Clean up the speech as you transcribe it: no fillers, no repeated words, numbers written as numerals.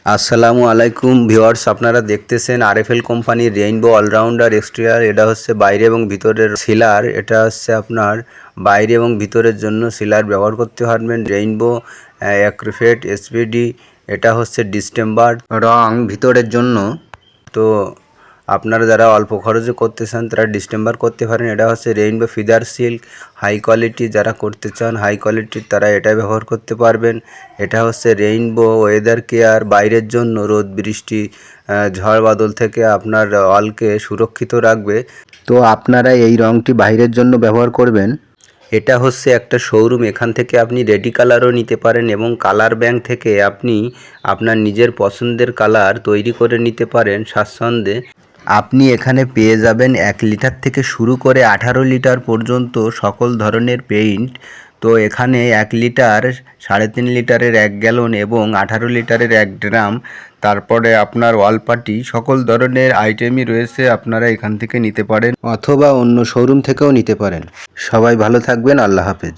আসসালামু আলাইকুম ভিউয়ার্স, আপনারা দেখতেছেন আরএফএল কোম্পানির রেইনবো অলরাউন্ডার এক্সটেরিয়র। এটা হচ্ছে বাইরে এবং ভিতরের সিলার। এটা হচ্ছে আপনার বাইরে এবং ভিতরের জন্য সিলার ব্যবহার করতে পারবেন। রেইনবো অ্যাক্রিফেট এসপিডি, এটা হচ্ছে ডিস্টেম্বার রং ভিতরের জন্য। তো আপনারা যারা অল্প খরচে করতে চান তারা ডিস্টেম্বার করতে পারেন। এটা হচ্ছে rainbow feather silk high quality, যারা করতে চান হাই কোয়ালিটির তারা এটা ব্যবহার করতে পারবেন। এটা হচ্ছে রেইনবো ওয়েদার কেয়ার, বাইরের জন্য রোদ বৃষ্টি ঝড় বাদল থেকে আপনার অলকে সুরক্ষিত রাখবে। তো আপনারা এই রংটি বাইরের জন্য ব্যবহার করবেন। এটা হচ্ছে একটা শোরুম, এখান থেকে আপনি রেডি কালারও নিতে পারেন এবং কালার ব্যাংক থেকে আপনি আপনার নিজের পছন্দের কালার তৈরি করে নিতে পারেন স্বাচ্ছন্দ্যে। আপনি এখানে পেয়ে যাবেন 1 লিটার থেকে শুরু করে 18 লিটার পর্যন্ত সকল ধরনের পেইন্ট। তো এখানে 1 লিটার, 3.5 লিটারের 1 গ্যালন এবং 18 লিটারের 1 ড্রাম, তারপরে আপনার ওয়ালপাটি, সকল ধরনের আইটেমই রয়েছে। আপনারা এখান থেকে নিতে পারেন অথবা অন্য শোরুম থেকেও নিতে পারেন। সবাই ভালো থাকবেন, আল্লাহ হাফেজ।